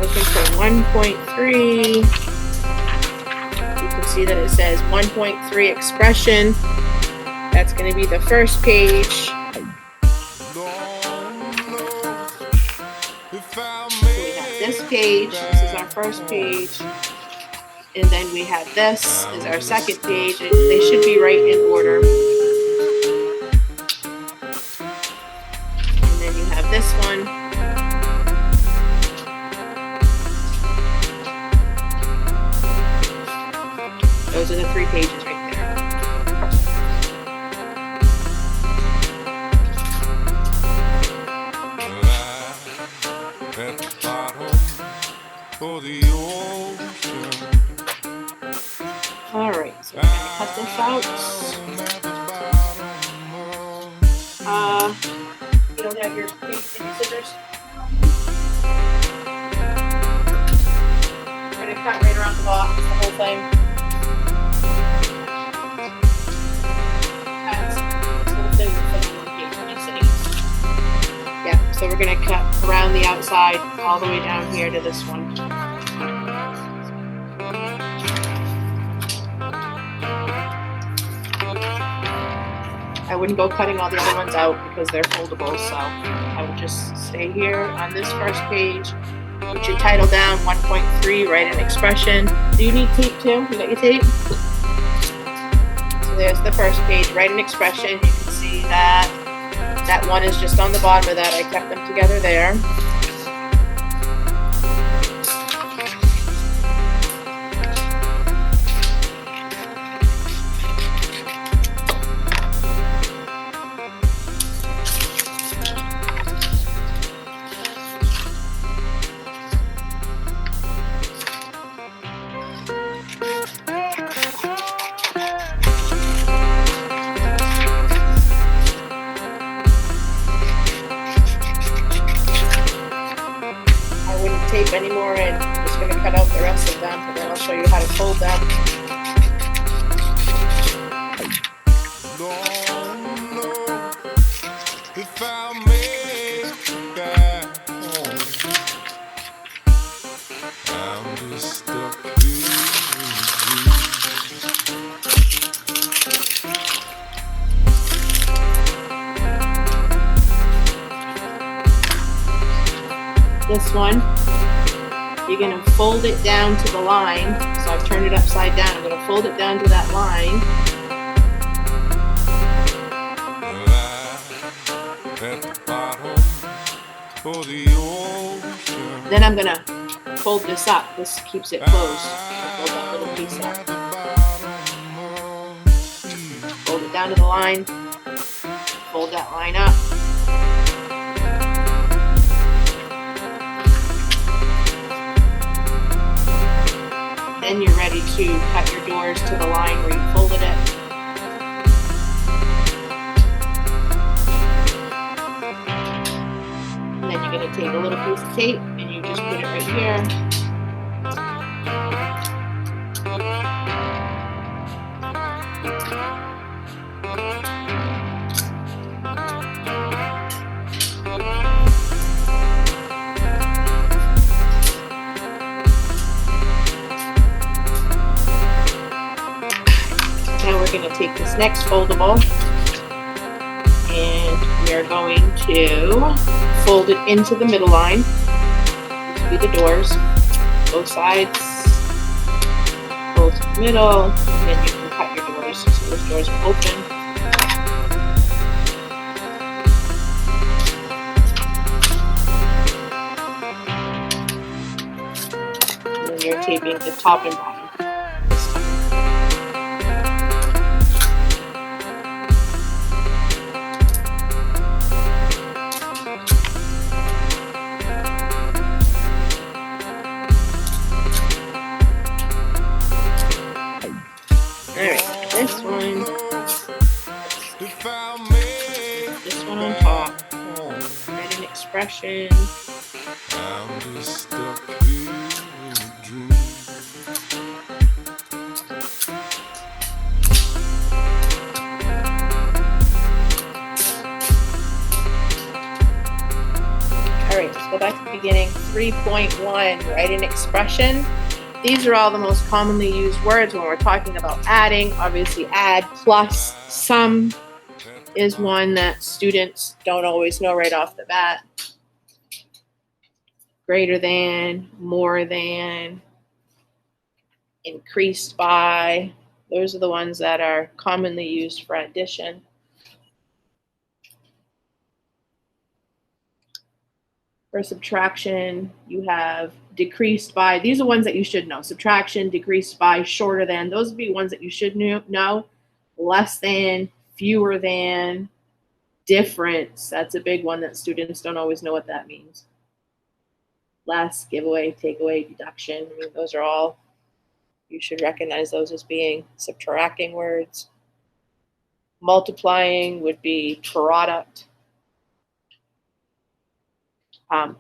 looking for 1.3. You can see that it says 1.3 expression. That's going to be the first page. So we have this page. This is our first page. And then we have this is our second page. They should be right in order. And then you have this one. Those are the 3 pages right there. At the bottom of the ocean. All right, so we're gonna cut this out. You don't have your scissors? We're gonna cut right around the box, the whole thing. Yeah, so we're gonna cut around the outside all the way down here to this one. I wouldn't go cutting all the other ones out because they're foldable, so I would just stay here on this first page. Put your title down, 1.3, write an expression. Do you need tape too? You got your tape? So there's the first page, write an expression. You can see that that one is just on the bottom of that. I kept them together there. Tape anymore, and I'm just going to cut out the rest of them, and then I'll show you how to fold them. If I make that home, I'm just stuck here with you. This one, you're going to fold it down to the line. So I've turned it upside down. I'm going to fold it down to that line. At the bottom of the ocean. Then I'm going to fold this up. This keeps it closed. Fold that little piece up. Fold it down to the line. Fold that line up. Then you're ready to cut your doors to the line where you folded it. And then you're going to take a little piece of tape and you just put it right here. Now we're going to take this next foldable and we are going to fold it into the middle line. This will be the doors, both sides, fold to the middle, and then you can cut your doors so those doors are open. And then you're taping the top and bottom. Alright, this one on top, write an expression. I'm just stuck here in a dream. Alright, let's go back to the beginning. 3.1, write an expression. These are all the most commonly used words when we're talking about adding. Obviously, add, plus, sum is one that students don't always know right off the bat. Greater than, more than, increased by. Those are the ones that are commonly used for addition. For subtraction, you have decreased by. These are ones that you should know. Subtraction, decreased by, shorter than. Those would be ones that you should know. Less than, fewer than, difference. That's a big one that students don't always know what that means. Less, giveaway, takeaway, deduction. I mean, those are all, you should recognize those as being subtracting words. Multiplying would be product.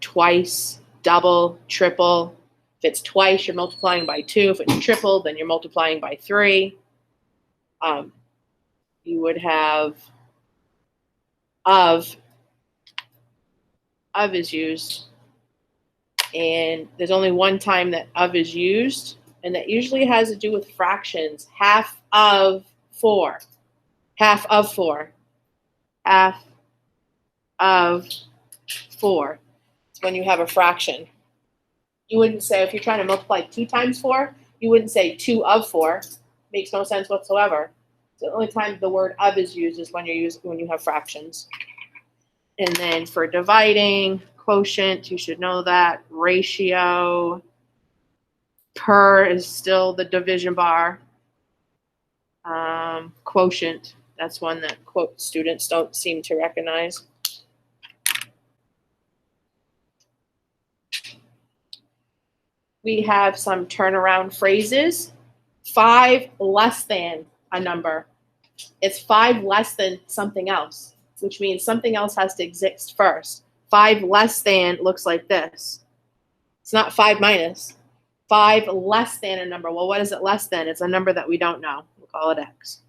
Twice, double, triple. If it's twice, you're multiplying by 2. If it's triple, then you're multiplying by 3. You would have of is used. And there's only one time that of is used, and that usually has to do with fractions. Half of 4. Half of 4. Half of 4. It's when you have a fraction. You wouldn't say, if you're trying to multiply 2 times 4, you wouldn't say 2 of 4. Makes no sense whatsoever. So the only time the word of is used is when you have fractions. And then for dividing, quotient, you should know that. Ratio, per is still the division bar. Quotient, that's one that students don't seem to recognize. We have some turnaround phrases. 5 less than a number. It's 5 less than something else, which means something else has to exist first. 5 less than looks like this. It's not 5 minus. 5 less than a number. Well, what is it less than? It's a number that we don't know. We'll call it X.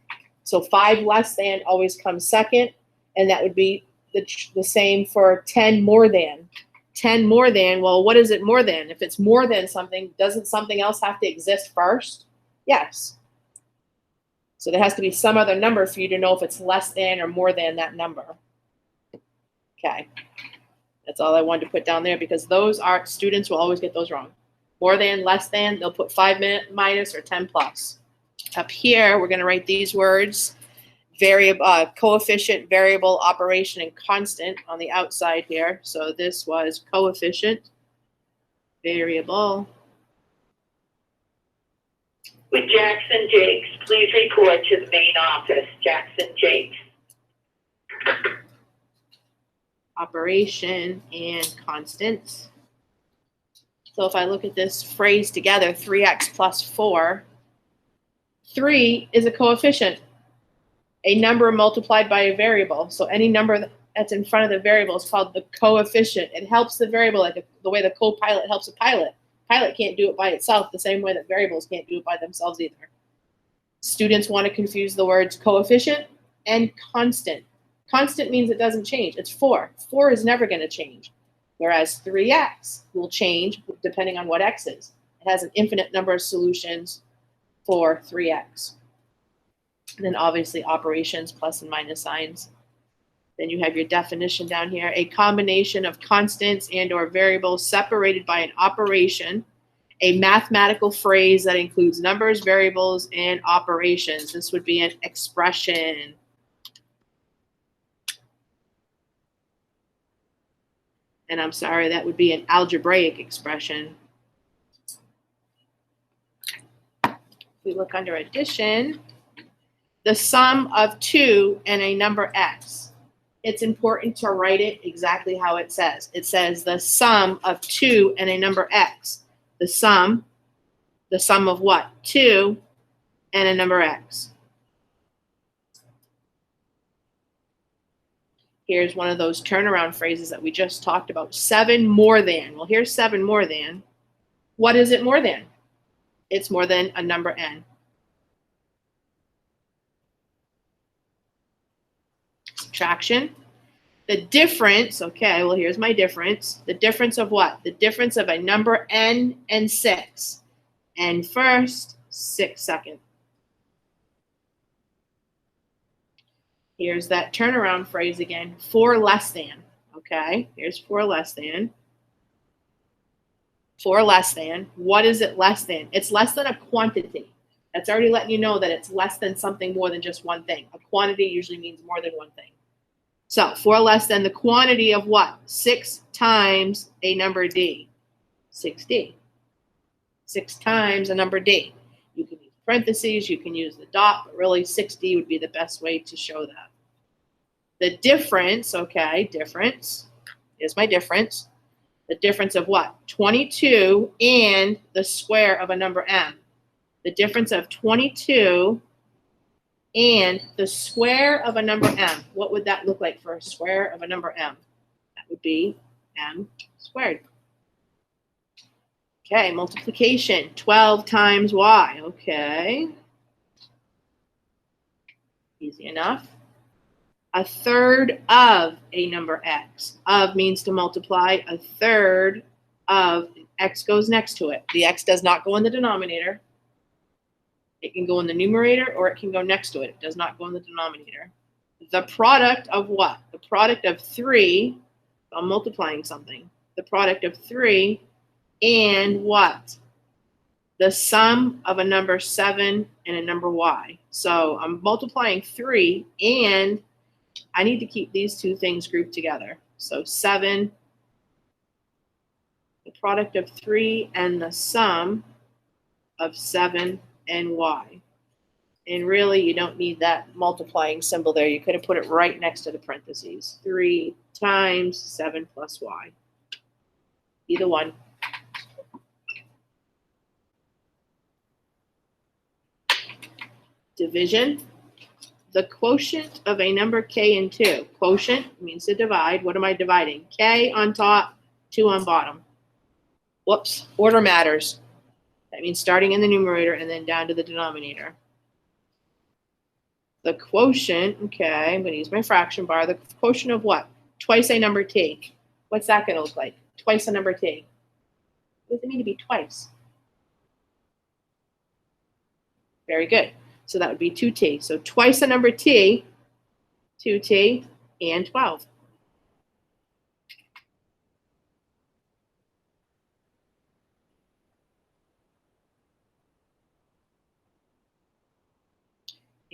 So 5 less than always comes second, and that would be the same for 10 more than. 10 more than, well, what is it more than? If it's more than something, doesn't something else have to exist first? Yes. So there has to be some other number for you to know if it's less than or more than that number. Okay. That's all I wanted to put down there, because those are, students will always get those wrong. More than, less than, they'll put 5 minus or 10 plus. Up here, we're going to write these words: variable, coefficient, variable, operation, and constant on the outside here. So this was coefficient, variable. With Jackson Jakes, please report to the main office. Jackson Jakes. Operation and constant. So if I look at this phrase together, 3x plus 4, 3 is a coefficient, a number multiplied by a variable. So any number that's in front of the variable is called the coefficient. It helps the variable, like the way the co-pilot helps a pilot. Pilot can't do it by itself the same way that variables can't do it by themselves either. Students want to confuse the words coefficient and constant. Constant means it doesn't change. It's 4. 4 is never going to change. Whereas 3x will change depending on what x is. It has an infinite number of solutions for 3x. And then obviously operations, plus and minus signs. Then you have your definition down here: a combination of constants and or variables separated by an operation, a mathematical phrase that includes numbers, variables, and operations. This would be an expression. And I'm sorry, that would be an algebraic expression. If we look under addition, the sum of 2 and a number x. It's important to write it exactly how it says. It says the sum of 2 and a number x. The sum of what? 2 and a number x. Here's one of those turnaround phrases that we just talked about. 7 more than. Well, here's 7 more than. What is it more than? It's more than a number n. Subtraction. The difference, okay, well, here's my difference. The difference of what? The difference of a number n and 6. N first, 6 second. Here's that turnaround phrase again, for less than. Okay, here's for less than. For less than. What is it less than? It's less than a quantity. That's already letting you know that it's less than something more than just one thing. A quantity usually means more than one thing. So for less than the quantity of what? 6 times a number d. 6d. 6 times a number d. You can use parentheses, you can use the dot, but really 6d would be the best way to show that. The difference, okay, difference, is my difference. The difference of what? 22 and the square of a number m. The difference of 22 and the square of a number m. What would that look like for a square of a number m? That would be m squared. Okay, multiplication, 12 times y. Okay. Easy enough. A third of a number x. Of means to multiply. A third of x goes next to it. The x does not go in the denominator. It can go in the numerator or it can go next to it. It does not go in the denominator. The product of what? The product of 3, I'm multiplying something. The product of 3 and what? The sum of a number 7 and a number y. So I'm multiplying 3 and I need to keep these two things grouped together. So 7, the product of 3 and the sum of 7 and y. And really, you don't need that multiplying symbol there. You could have put it right next to the parentheses. 3 times 7 plus y. Either one. Division. The quotient of a number k and 2. Quotient means to divide. What am I dividing? K on top, 2 on bottom. Whoops, order matters. That means starting in the numerator and then down to the denominator. The quotient, okay, I'm going to use my fraction bar. The quotient of what? Twice a number t. What's that going to look like? Twice a number t. What does it mean to be twice? Very good. So that would be 2t. So twice a number t, 2t, and 12.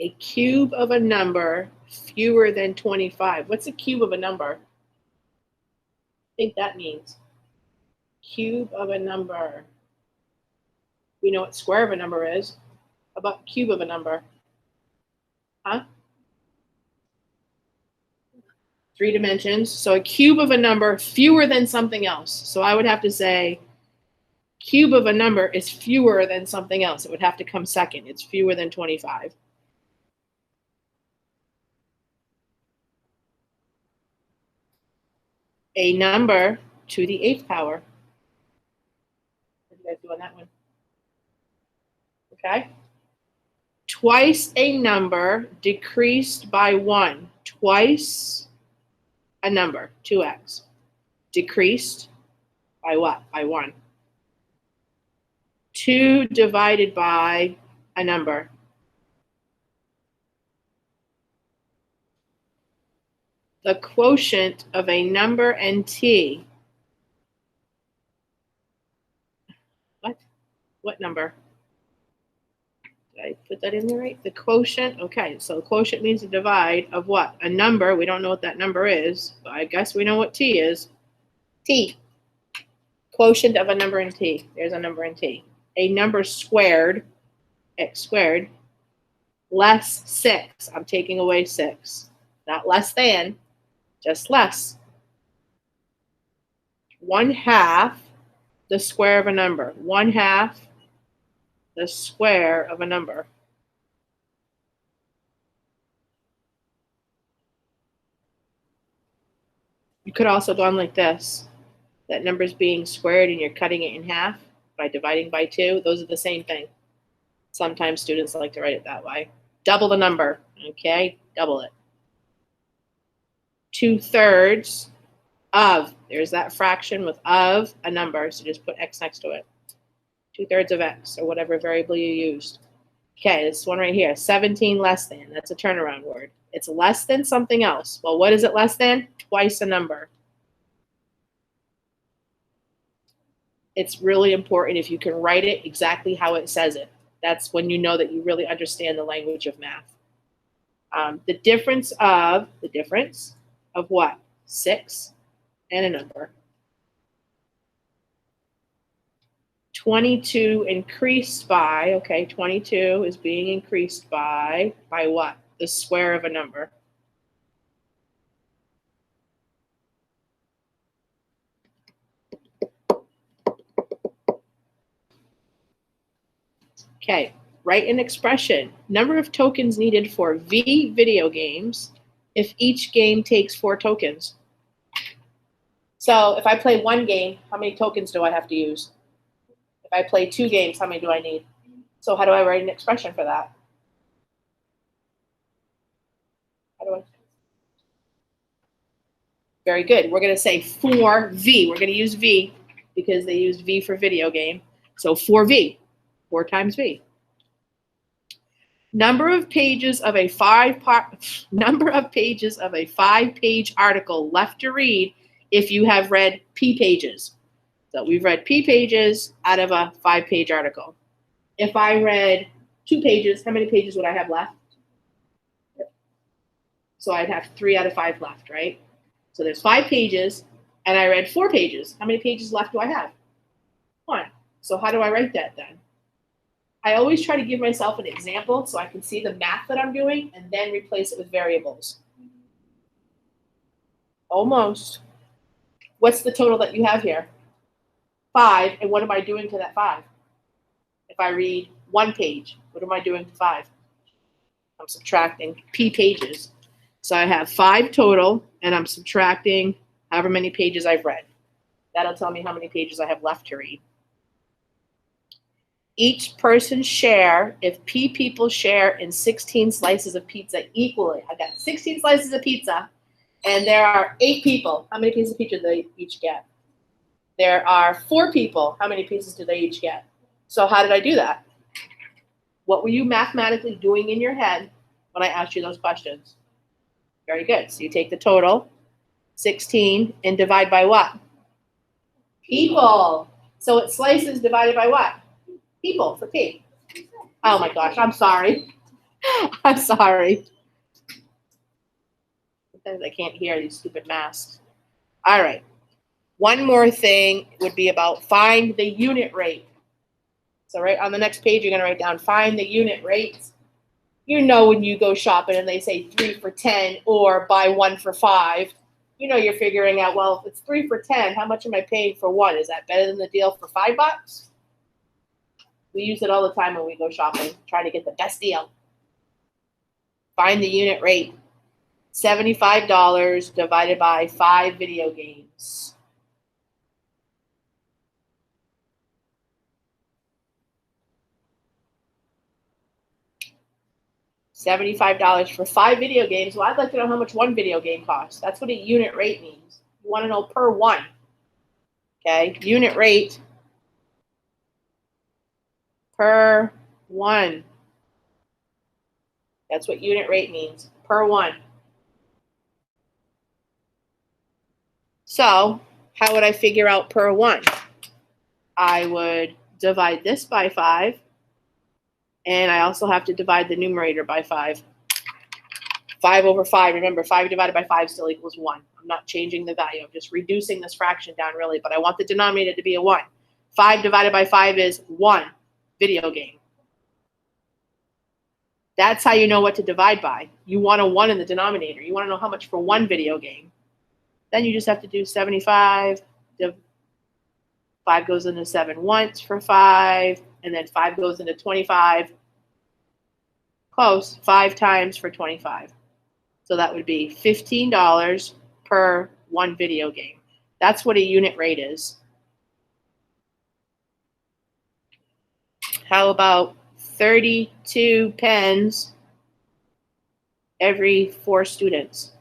A cube of a number fewer than 25. What's a cube of a number? I think that means cube of a number. We know what square of a number is. How about cube of a number? Huh? 3 dimensions. So a cube of a number fewer than something else. So I would have to say cube of a number is fewer than something else. It would have to come second. It's fewer than 25. A number to the 8th power. What do you guys do on that one? Okay. Twice a number decreased by 1. Twice a number, 2x. Decreased by what? By 1. 2 divided by a number. The quotient of a number and t. What number? Did I put that in there right? The quotient, okay, so the quotient means the divide of what? A number, we don't know what that number is, but I guess we know what t is. T. Quotient of a number in t. There's a number in t. A number squared, x squared, less 6. I'm taking away 6. Not less than, just less. 1/2 the square of a number. 1/2 the square of a number. You could also go on like this. That number's being squared and you're cutting it in half by dividing by 2. Those are the same thing. Sometimes students like to write it that way. Double the number, okay? Double it. 2/3 of, there's that fraction with of a number, so just put x next to it. 2/3 of x, or whatever variable you used. Okay, this one right here, 17 less than, that's a turnaround word. It's less than something else. Well, what is it less than? Twice a number. It's really important if you can write it exactly how it says it. That's when you know that you really understand the language of math. The difference of what? 6 and a number. 22 increased by, okay, 22 is being increased by what? The square of a number. Okay, write an expression. Number of tokens needed for V video games if each game takes 4 tokens. So if I play one game, how many tokens do I have to use? If I play 2 games, how many do I need? So how do I write an expression for that? Very good. We're going to say 4V. We're going to use V because they use V for video game. So 4V, 4 times V. Number of pages of a 5-page article left to read if you have read P pages. So we've read P pages out of a 5-page article. If I read 2 pages, how many pages would I have left? So I'd have 3 out of 5 left, right? So there's 5 pages, and I read 4 pages. How many pages left do I have? 1. So how do I write that then? I always try to give myself an example so I can see the math that I'm doing and then replace it with variables. Almost. What's the total that you have here? 5, and what am I doing to that 5? If I read 1 page, what am I doing to 5? I'm subtracting P pages. So I have 5 total, and I'm subtracting however many pages I've read. That'll tell me how many pages I have left to read. Each person share, if P people share in 16 slices of pizza equally. I got 16 slices of pizza, and there are 8 people. How many pieces of pizza do they each get? There are 4 people. How many pieces do they each get? So how did I do that? What were you mathematically doing in your head when I asked you those questions? Very good. So you take the total, 16, and divide by what? People. So it's slices divided by what? People for P. Oh my gosh, I'm sorry. I'm sorry. Sometimes I can't hear these stupid masks. All right. One more thing would be about find the unit rate. So right on the next page, you're going to write down find the unit rates. You know when you go shopping and they say 3 for 10 or buy 1 for 5, you know you're figuring out, well, if it's 3 for 10, how much am I paying for 1? Is that better than the deal for $5? We use it all the time when we go shopping, trying to get the best deal. Find the unit rate. $75 divided by 5 video games. $75 for 5 video games. Well, I'd like to know how much 1 video game costs. That's what a unit rate means. You want to know per 1. Okay, unit rate per 1. That's what unit rate means, per 1. So how would I figure out per 1? I would divide this by 5, and I also have to divide the numerator by 5. 5 over 5, remember 5 divided by 5 still equals 1. I'm not changing the value, I'm just reducing this fraction down really, but I want the denominator to be a 1. 5 divided by 5 is 1 video game. That's how you know what to divide by. You want a 1 in the denominator. You want to know how much for 1 video game. Then you just have to do 75. 5 goes into 7 once for 5, and then 5 goes into 25. Close, 5 times for 25. So that would be $15 per 1 video game. That's what a unit rate is. How about 32 pens every 4 students?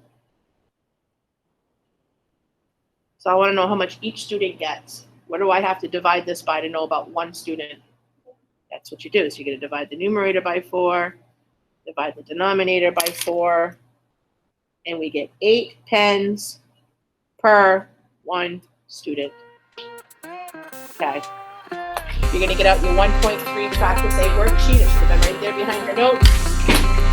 So I want to know how much each student gets. What do I have to divide this by to know about one student? That's what you do. So you're going to divide the numerator by 4, divide the denominator by 4, and we get 8 pens per one student. Okay. You're going to get out your 1.3 practice A worksheet. It should have been right there behind your notes.